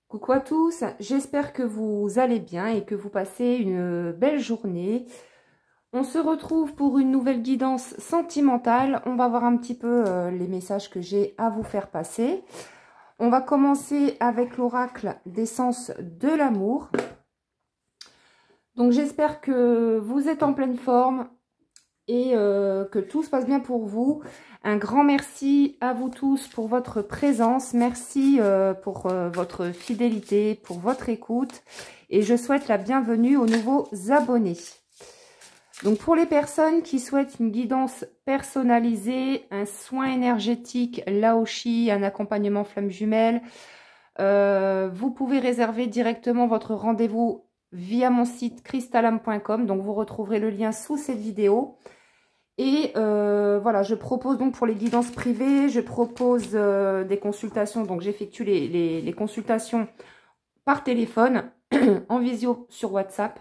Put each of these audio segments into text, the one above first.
Coucou à tous, j'espère que vous allez bien et que vous passez une belle journée. On se retrouve pour une nouvelle guidance sentimentale. On va voir un petit peu les messages que j'ai à vous faire passer. On va commencer avec l'oracle des sens de l'amour. Donc j'espère que vous êtes en pleine forme et que tout se passe bien pour vous. Un grand merci à vous tous pour votre présence. Merci pour votre fidélité, pour votre écoute. Et je souhaite la bienvenue aux nouveaux abonnés. Donc pour les personnes qui souhaitent une guidance personnalisée, un soin énergétique, Laoshi, un accompagnement flamme jumelle, vous pouvez réserver directement votre rendez-vous via mon site crystalame.com. Donc vous retrouverez le lien sous cette vidéo. Et voilà, je propose donc pour les guidances privées, je propose des consultations. Donc j'effectue les consultations par téléphone, en visio sur WhatsApp.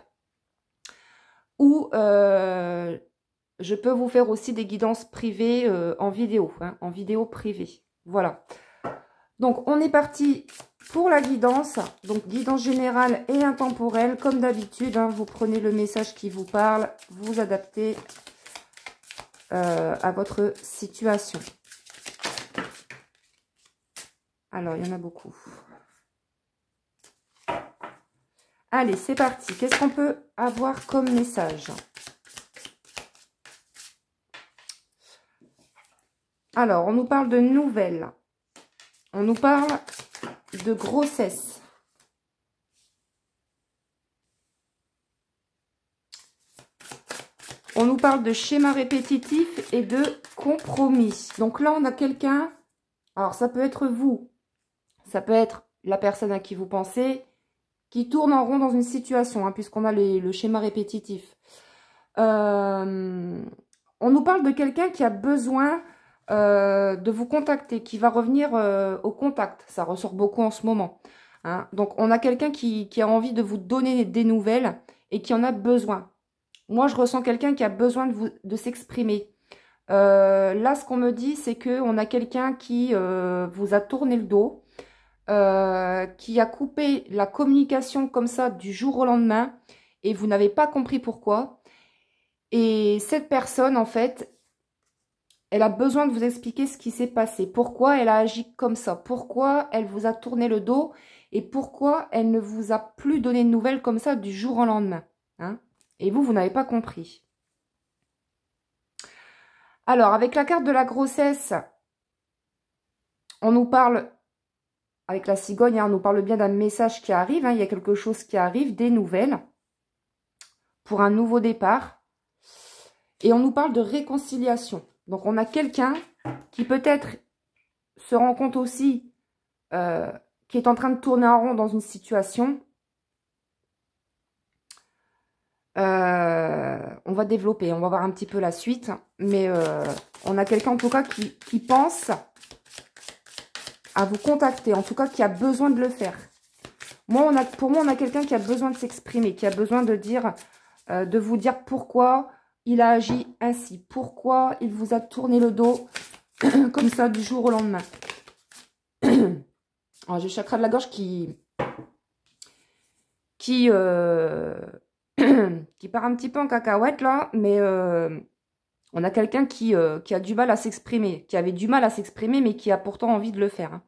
Ou je peux vous faire aussi des guidances privées en vidéo, en vidéo privée. Voilà. Donc on est parti pour la guidance. Donc guidance générale et intemporelle, comme d'habitude. Vous prenez le message qui vous parle, vous adaptez à votre situation. Alors, il y en a beaucoup. Allez, c'est parti. Qu'est-ce qu'on peut avoir comme message? Alors, on nous parle de nouvelles. On nous parle de grossesse. On nous parle de schéma répétitif et de compromis. Donc là, on a quelqu'un, alors ça peut être vous, ça peut être la personne à qui vous pensez, qui tourne en rond dans une situation, puisqu'on a le schéma répétitif. On nous parle de quelqu'un qui a besoin de vous contacter, qui va revenir au contact. Ça ressort beaucoup en ce moment. Donc, on a quelqu'un qui a envie de vous donner des nouvelles et qui en a besoin. Moi, je ressens quelqu'un qui a besoin de s'exprimer. Là, ce qu'on me dit, c'est qu'on a quelqu'un qui vous a tourné le dos, qui a coupé la communication comme ça du jour au lendemain et vous n'avez pas compris pourquoi. Et cette personne, en fait, elle a besoin de vous expliquer ce qui s'est passé. Pourquoi elle a agi comme ça. Pourquoi elle vous a tourné le dos et pourquoi elle ne vous a plus donné de nouvelles comme ça du jour au lendemain. Et vous n'avez pas compris. Alors, avec la carte de la grossesse, on nous parle, avec la cigogne, on nous parle bien d'un message qui arrive. Il y a quelque chose qui arrive, des nouvelles, pour un nouveau départ. Et on nous parle de réconciliation. Donc, on a quelqu'un qui peut-être se rend compte aussi qui est en train de tourner en rond dans une situation. On va développer, on va voir un petit peu la suite. Mais on a quelqu'un en tout cas qui pense à vous contacter, en tout cas qui a besoin de le faire. Pour moi, on a quelqu'un qui a besoin de s'exprimer, qui a besoin de dire, de vous dire pourquoi il a agi ainsi, pourquoi il vous a tourné le dos comme ça du jour au lendemain. Alors, j'ai le chakra de la gorge qui part un petit peu en cacahuète là, mais on a quelqu'un qui a du mal à s'exprimer, qui avait du mal à s'exprimer, mais qui a pourtant envie de le faire.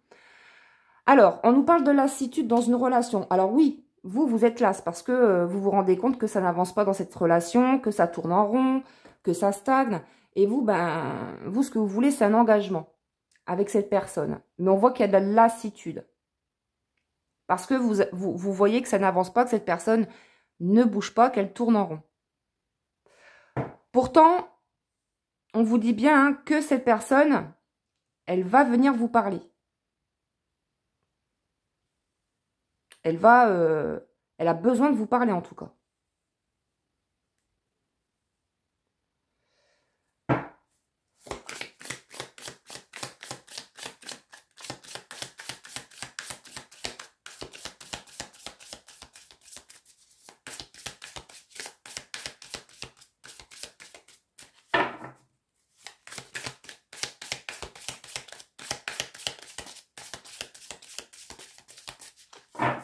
Alors, on nous parle de lassitude dans une relation. Alors oui, vous êtes lasse parce que vous vous rendez compte que ça n'avance pas dans cette relation, que ça tourne en rond, que ça stagne. Et vous, vous, ce que vous voulez, c'est un engagement avec cette personne. Mais on voit qu'il y a de la lassitude. Parce que vous voyez que ça n'avance pas, que cette personne ne bouge pas, qu'elle tourne en rond. Pourtant, on vous dit bien que cette personne, elle va venir vous parler. Elle a besoin de vous parler en tout cas.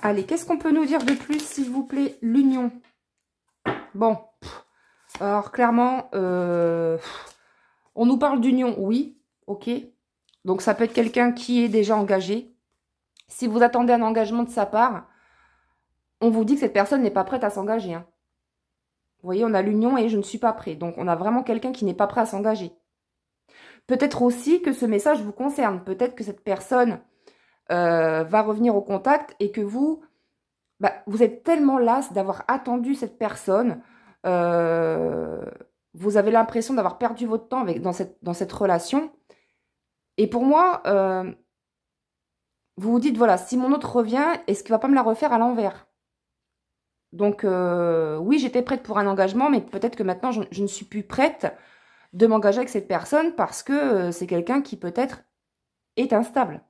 Allez, qu'est-ce qu'on peut nous dire de plus, s'il vous plaît? L'union. Bon. Alors, clairement, on nous parle d'union, oui. Ok. Donc, ça peut être quelqu'un qui est déjà engagé. Si vous attendez un engagement de sa part, on vous dit que cette personne n'est pas prête à s'engager. Hein. Vous voyez, on a l'union et je ne suis pas prêt. Donc, on a vraiment quelqu'un qui n'est pas prêt à s'engager. Peut-être aussi que ce message vous concerne. Peut-être que cette personne va revenir au contact et que vous, vous êtes tellement las d'avoir attendu cette personne. Vous avez l'impression d'avoir perdu votre temps dans cette relation. Et pour moi, vous vous dites, voilà, si mon autre revient, est-ce qu'il ne va pas me la refaire à l'envers? Donc, oui, j'étais prête pour un engagement, mais peut-être que maintenant, je ne suis plus prête de m'engager avec cette personne parce que c'est quelqu'un qui peut-être est instable.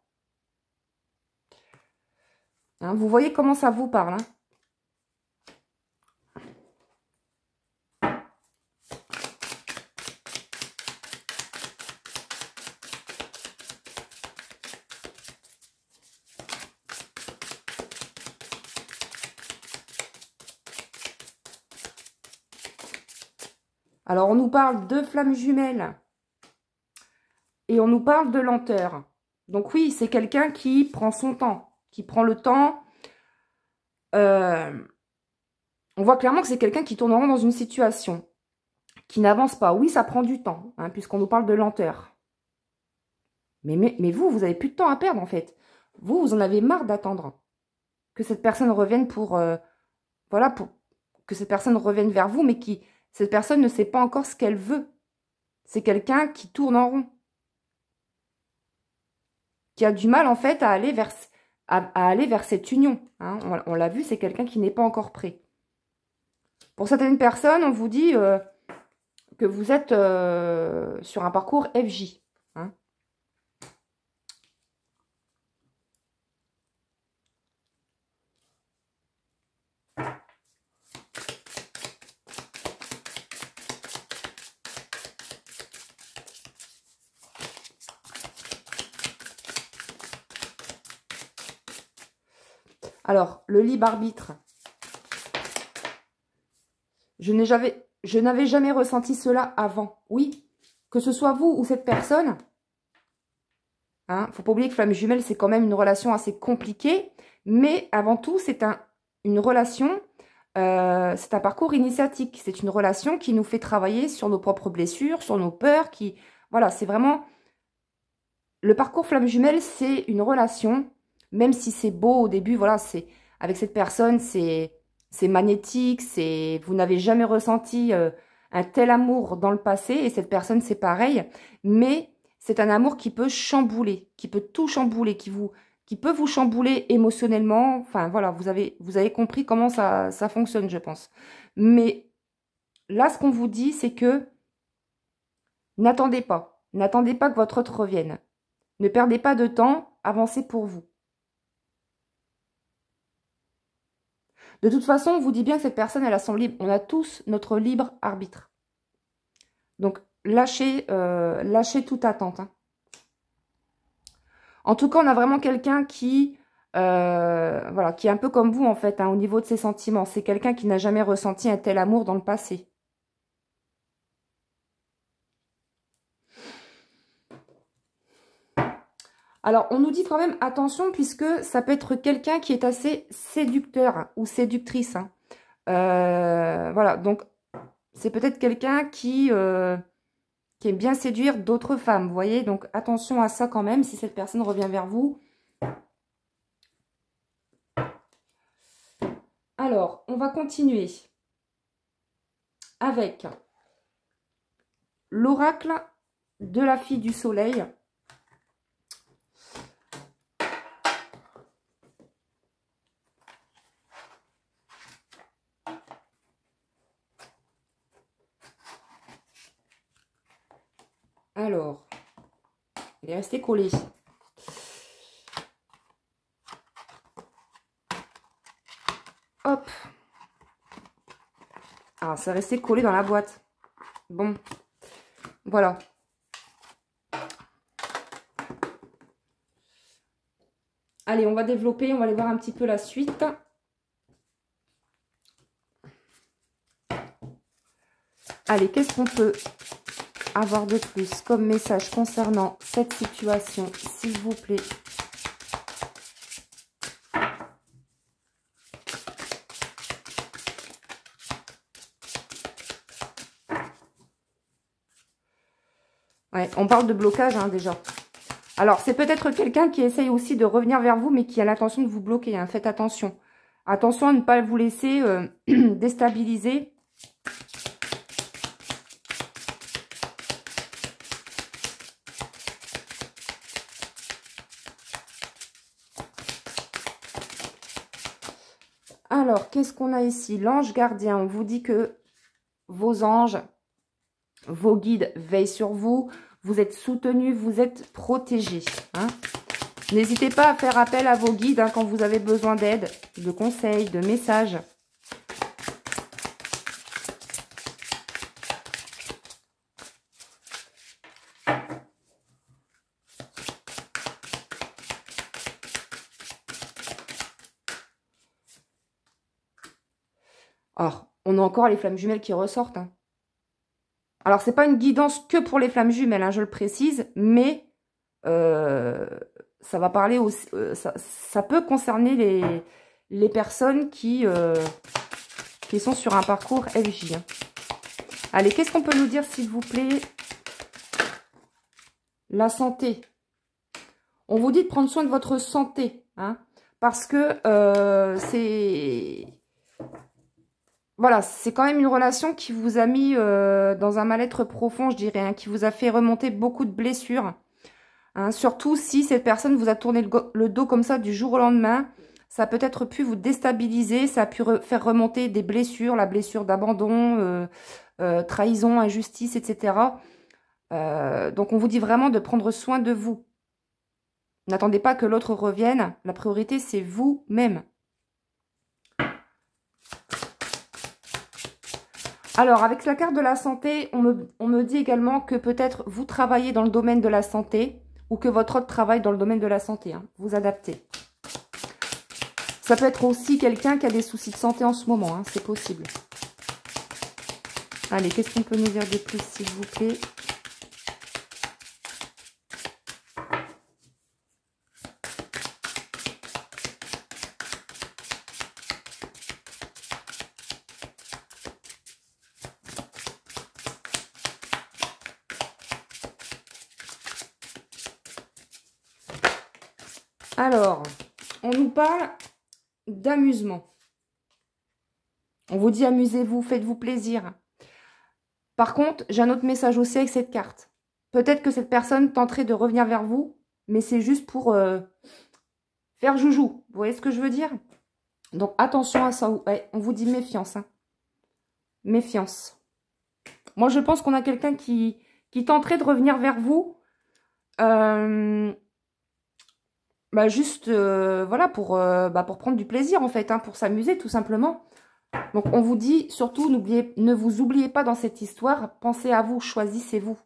Hein, vous voyez comment ça vous parle, hein? Alors, on nous parle de flammes jumelles et on nous parle de lenteur. Donc oui, c'est quelqu'un qui prend son temps, qui prend le temps. On voit clairement que c'est quelqu'un qui tourne en rond dans une situation, qui n'avance pas. Oui, ça prend du temps, hein, puisqu'on nous parle de lenteur. Mais vous n'avez plus de temps à perdre, en fait. Vous en avez marre d'attendre que cette personne revienne voilà, pour que cette personne revienne vers vous, mais cette personne ne sait pas encore ce qu'elle veut. C'est quelqu'un qui tourne en rond. Qui a du mal, en fait, à aller vers cette union. Hein. On l'a vu, c'est quelqu'un qui n'est pas encore prêt. Pour certaines personnes, on vous dit que vous êtes sur un parcours FJ. Hein. Alors, le libre arbitre. Je n'avais jamais ressenti cela avant. Oui, que ce soit vous ou cette personne. Hein, faut pas oublier que flamme jumelle, c'est quand même une relation assez compliquée. Mais avant tout, c'est une relation, c'est un parcours initiatique. C'est une relation qui nous fait travailler sur nos propres blessures, sur nos peurs. Voilà, c'est vraiment... Le parcours flamme jumelle, c'est une relation, même si c'est beau au début, voilà, avec cette personne, c'est magnétique, vous n'avez jamais ressenti un tel amour dans le passé, et cette personne, c'est pareil, mais c'est un amour qui peut chambouler, qui peut tout chambouler, qui peut vous chambouler émotionnellement. Enfin, voilà, vous avez compris comment ça fonctionne, je pense. Mais là, ce qu'on vous dit, c'est que n'attendez pas que votre autre revienne. Ne perdez pas de temps, avancez pour vous. De toute façon, on vous dit bien que cette personne, elle a son libre. On a tous notre libre arbitre. Donc, lâchez toute attente. Hein. En tout cas, on a vraiment quelqu'un qui voilà, qui est un peu comme vous, en fait, hein, au niveau de ses sentiments. C'est quelqu'un qui n'a jamais ressenti un tel amour dans le passé. Alors, on nous dit quand même, attention, puisque ça peut être quelqu'un qui est assez séducteur ou séductrice. Hein. Voilà, donc, c'est peut-être quelqu'un qui aime bien séduire d'autres femmes, vous voyez. Donc, attention à ça quand même, si cette personne revient vers vous. Alors, on va continuer avec l'oracle de la fille du soleil. Alors, elle est restée collée. Hop. Alors, c'est resté collé dans la boîte. Bon. Voilà. Allez, on va développer, on va aller voir un petit peu la suite. Allez, qu'est-ce qu'on peut avoir de plus comme message concernant cette situation, s'il vous plaît? Ouais, on parle de blocage hein, déjà. Alors, c'est peut-être quelqu'un qui essaye aussi de revenir vers vous, mais qui a l'intention de vous bloquer. Hein. Faites attention. Attention à ne pas vous laisser déstabiliser. Alors, qu'est-ce qu'on a ici? L'ange gardien. On vous dit que vos anges, vos guides veillent sur vous. Vous êtes soutenus, vous êtes protégés. Hein. N'hésitez pas à faire appel à vos guides hein, quand vous avez besoin d'aide, de conseils, de messages. Or, on a encore les flammes jumelles qui ressortent. Hein. Alors, c'est pas une guidance que pour les flammes jumelles, hein, je le précise, mais ça va parler aussi, ça peut concerner les personnes qui sont sur un parcours FJ. Hein. Allez, qu'est-ce qu'on peut nous dire, s'il vous plaît? La santé. On vous dit de prendre soin de votre santé, hein, parce que c'est... Voilà, c'est quand même une relation qui vous a mis dans un mal-être profond, je dirais, hein, qui vous a fait remonter beaucoup de blessures. Hein, surtout si cette personne vous a tourné le dos comme ça du jour au lendemain. Ça a peut-être pu vous déstabiliser, ça a pu faire remonter des blessures, la blessure d'abandon, trahison, injustice, etc. Donc on vous dit vraiment de prendre soin de vous. N'attendez pas que l'autre revienne, la priorité c'est vous-même. Alors, avec la carte de la santé, on me dit également que peut-être vous travaillez dans le domaine de la santé ou que votre autre travaille dans le domaine de la santé. Hein. Vous adaptez. Ça peut être aussi quelqu'un qui a des soucis de santé en ce moment. Hein. C'est possible. Allez, qu'est-ce qu'on peut nous dire de plus, s'il vous plaît? Alors, on nous parle d'amusement. On vous dit amusez-vous, faites-vous plaisir. Par contre, j'ai un autre message aussi avec cette carte. Peut-être que cette personne tenterait de revenir vers vous, mais c'est juste pour faire joujou. Vous voyez ce que je veux dire? Donc, attention à ça. Ouais, on vous dit méfiance. Hein. Méfiance. Moi, je pense qu'on a quelqu'un qui tenterait de revenir vers vous. Juste, voilà, pour prendre du plaisir, en fait. Hein, pour s'amuser, tout simplement. Donc, on vous dit, surtout, ne vous oubliez pas dans cette histoire. Pensez à vous, choisissez-vous.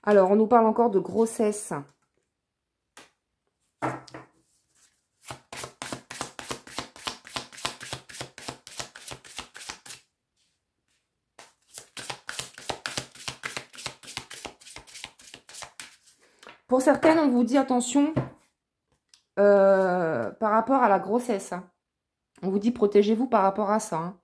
Alors, on nous parle encore de grossesse. Pour certaines, on vous dit attention par rapport à la grossesse. Hein. On vous dit protégez-vous par rapport à ça. Hein.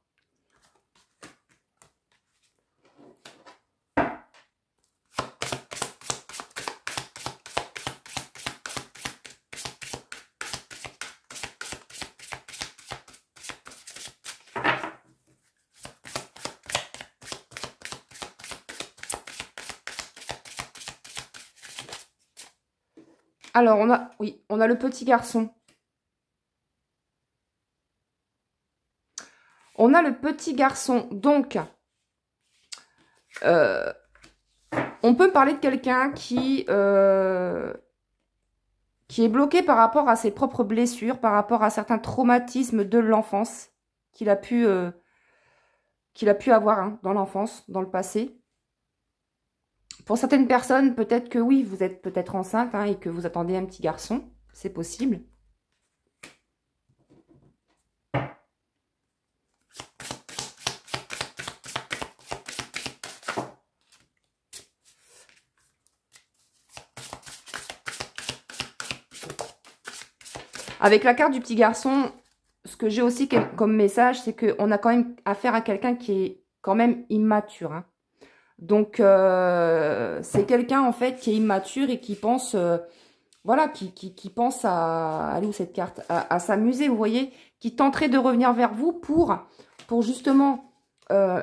Alors, on a le petit garçon. On a le petit garçon. Donc, on peut parler de quelqu'un qui est bloqué par rapport à ses propres blessures, par rapport à certains traumatismes de l'enfance qu'il a pu avoir hein, dans l'enfance, dans le passé. Pour certaines personnes, peut-être que oui, vous êtes peut-être enceinte hein, et que vous attendez un petit garçon. C'est possible. Avec la carte du petit garçon, ce que j'ai aussi comme message, c'est qu'on a quand même affaire à quelqu'un qui est quand même immature. Hein. Donc, c'est quelqu'un en fait qui est immature et qui pense, voilà, qui pense à, elle est où cette carte, à s'amuser, vous voyez, qui tenterait de revenir vers vous pour justement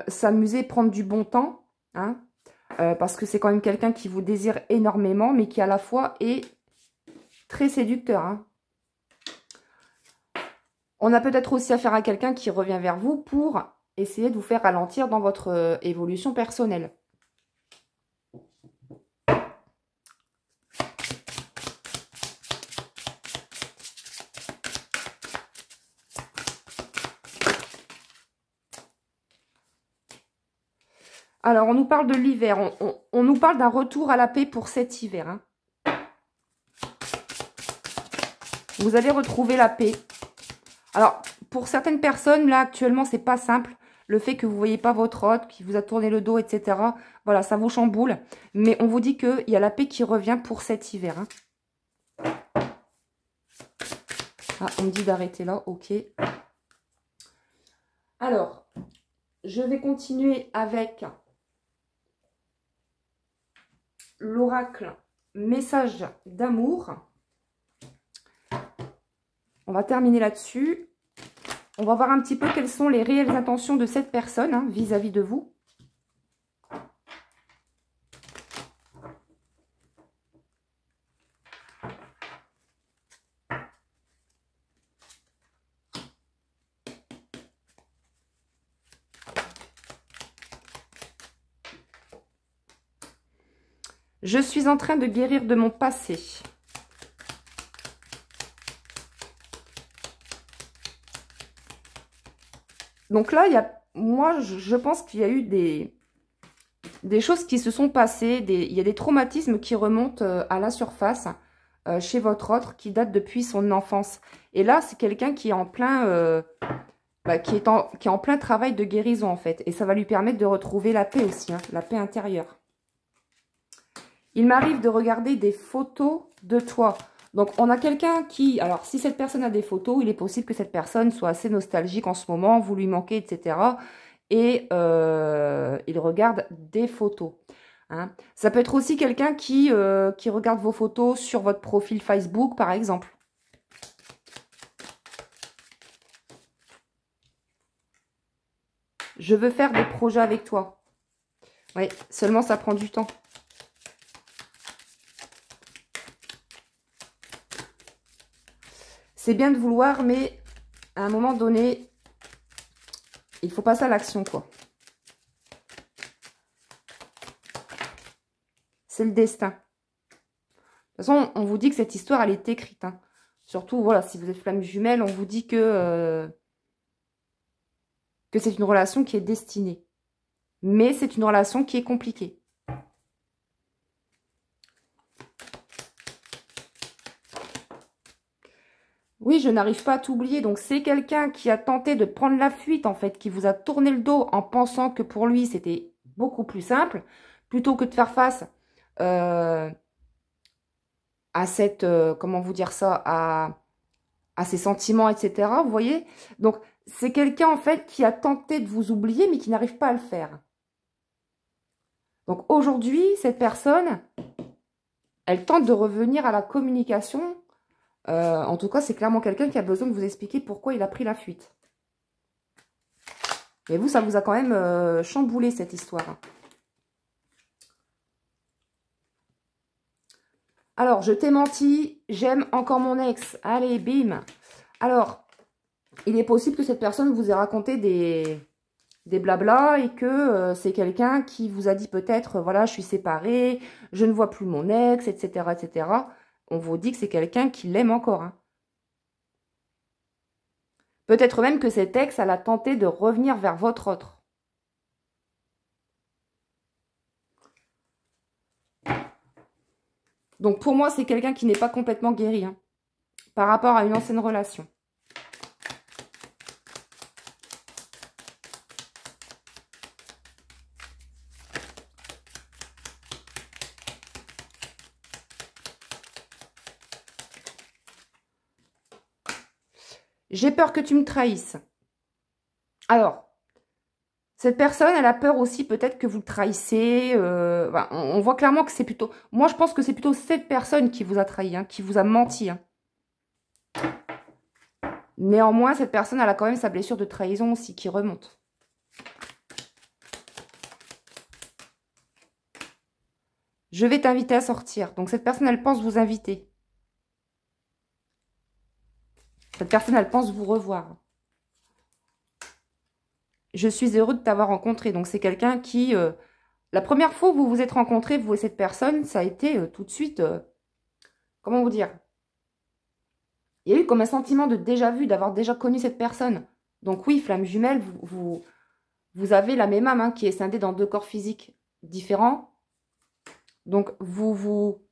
s'amuser, prendre du bon temps, hein, parce que c'est quand même quelqu'un qui vous désire énormément, mais qui à la fois est très séducteur. Hein. On a peut-être aussi affaire à quelqu'un qui revient vers vous pour essayer de vous faire ralentir dans votre évolution personnelle. Alors, on nous parle de l'hiver. On nous parle d'un retour à la paix pour cet hiver. Hein. Vous allez retrouver la paix. Alors, pour certaines personnes, là, actuellement, c'est pas simple. Le fait que vous ne voyez pas votre hôte, qui vous a tourné le dos, etc. Voilà, ça vous chamboule. Mais on vous dit qu'il y a la paix qui revient pour cet hiver. Hein. Ah, on me dit d'arrêter là, ok. Alors, je vais continuer avec l'oracle message d'amour. On va terminer là-dessus. On va voir un petit peu quelles sont les réelles intentions de cette personne hein, vis-à-vis de vous. Je suis en train de guérir de mon passé. Donc là, moi, je pense qu'il y a eu des choses qui se sont passées. Il y a des traumatismes qui remontent à la surface chez votre autre qui date depuis son enfance. Et là, c'est quelqu'un qui est en plein... qui est en plein travail de guérison, en fait. Et ça va lui permettre de retrouver la paix aussi, hein, la paix intérieure. Il m'arrive de regarder des photos de toi. Donc, on a quelqu'un qui... Alors, si cette personne a des photos, il est possible que cette personne soit assez nostalgique en ce moment, vous lui manquez, etc. Et il regarde des photos. Hein. Ça peut être aussi quelqu'un qui regarde vos photos sur votre profil Facebook, par exemple. Je veux faire des projets avec toi. Oui, seulement ça prend du temps. C'est bien de vouloir, mais à un moment donné, il faut passer à l'action, quoi. C'est le destin. De toute façon, on vous dit que cette histoire, elle est écrite. Hein. Surtout, voilà, si vous êtes flamme jumelle, on vous dit que c'est une relation qui est destinée. Mais c'est une relation qui est compliquée. Oui, je n'arrive pas à t'oublier. Donc, c'est quelqu'un qui a tenté de prendre la fuite, en fait, qui vous a tourné le dos en pensant que pour lui, c'était beaucoup plus simple. Plutôt que de faire face à cette, comment vous dire ça, à ses sentiments, etc. Vous voyez? Donc, c'est quelqu'un, en fait, qui a tenté de vous oublier, mais qui n'arrive pas à le faire. Donc, aujourd'hui, cette personne, elle tente de revenir à la communication. En tout cas, c'est clairement quelqu'un qui a besoin de vous expliquer pourquoi il a pris la fuite. Mais vous, ça vous a quand même chamboulé, cette histoire. Alors, je t'ai menti, j'aime encore mon ex. Allez, bim. Alors, il est possible que cette personne vous ait raconté des blablas et que c'est quelqu'un qui vous a dit peut-être, voilà, je suis séparée, je ne vois plus mon ex, etc., etc. On vous dit que c'est quelqu'un qui l'aime encore. Hein. Peut-être même que cet ex, elle a tenté de revenir vers votre autre. Donc pour moi, c'est quelqu'un qui n'est pas complètement guéri hein, par rapport à une ancienne relation. J'ai peur que tu me trahisses. Alors, cette personne, elle a peur aussi peut-être que vous le trahissez. On voit clairement que c'est plutôt... Moi, je pense que c'est plutôt cette personne qui vous a trahi, hein, qui vous a menti. Hein. Néanmoins, cette personne, elle a quand même sa blessure de trahison aussi qui remonte. Je vais t'inviter à sortir. Donc, cette personne, elle pense vous inviter. Cette personne, elle pense vous revoir. Je suis heureux de t'avoir rencontré. Donc, c'est quelqu'un qui... la première fois où vous vous êtes rencontrés, vous et cette personne, ça a été tout de suite... comment vous dire? Il y a eu comme un sentiment de déjà-vu, d'avoir déjà connu cette personne. Donc oui, flamme jumelle, vous avez la même âme hein, qui est scindée dans deux corps physiques différents. Donc vous vous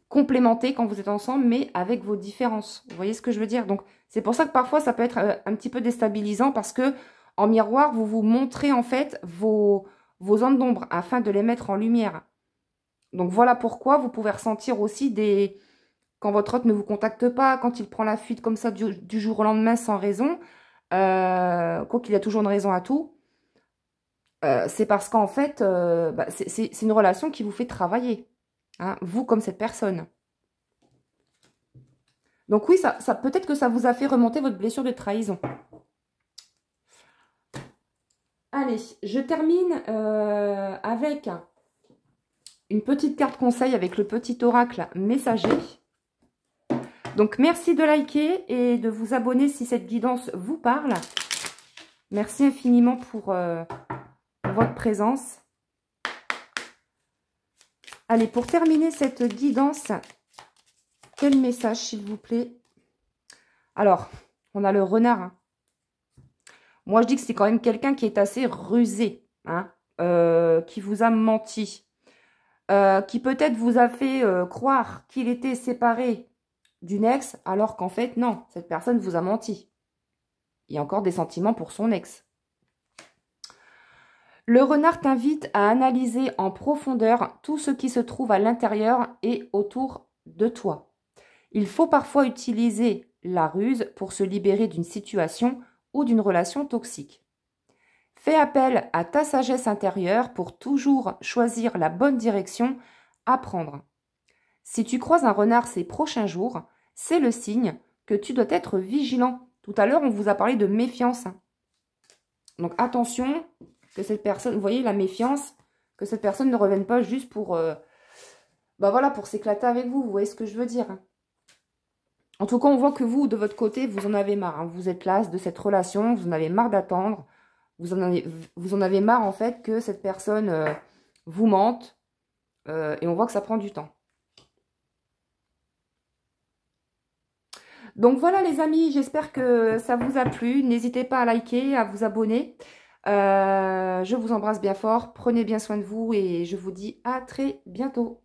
complémentez quand vous êtes ensemble, mais avec vos différences. Vous voyez ce que je veux dire? Donc c'est pour ça que parfois ça peut être un petit peu déstabilisant parce que en miroir, vous vous montrez en fait vos zones d'ombre afin de les mettre en lumière. Donc voilà pourquoi vous pouvez ressentir aussi des... Quand votre autre ne vous contacte pas, quand il prend la fuite comme ça du jour au lendemain sans raison, quoi qu'il y a toujours une raison à tout, c'est parce qu'en fait, c'est une relation qui vous fait travailler. Hein, vous comme cette personne. Donc oui, ça peut-être que ça vous a fait remonter votre blessure de trahison. Allez, je termine avec une petite carte conseil avec le petit oracle messager. Donc, merci de liker et de vous abonner si cette guidance vous parle. Merci infiniment pour votre présence. Allez, pour terminer cette guidance, quel message, s'il vous plaît? Alors, on a le renard. Hein. Moi, je dis que c'est quand même quelqu'un qui est assez rusé, hein, qui vous a menti, qui peut-être vous a fait croire qu'il était séparé d'une ex, alors qu'en fait, non, cette personne vous a menti. Il y a encore des sentiments pour son ex. Le renard t'invite à analyser en profondeur tout ce qui se trouve à l'intérieur et autour de toi. Il faut parfois utiliser la ruse pour se libérer d'une situation ou d'une relation toxique. Fais appel à ta sagesse intérieure pour toujours choisir la bonne direction à prendre. Si tu croises un renard ces prochains jours, c'est le signe que tu dois être vigilant. Tout à l'heure, on vous a parlé de méfiance. Donc, attention que cette personne, vous voyez, la méfiance, que cette personne ne revienne pas juste pour, voilà, pour s'éclater avec vous. Vous voyez ce que je veux dire? En tout cas, on voit que vous, de votre côté, vous en avez marre. Hein. Vous êtes las de cette relation, vous en avez marre d'attendre. Vous en avez marre, en fait, que cette personne vous mente. Et on voit que ça prend du temps. Donc voilà les amis, j'espère que ça vous a plu. N'hésitez pas à liker, à vous abonner. Je vous embrasse bien fort. Prenez bien soin de vous et je vous dis à très bientôt.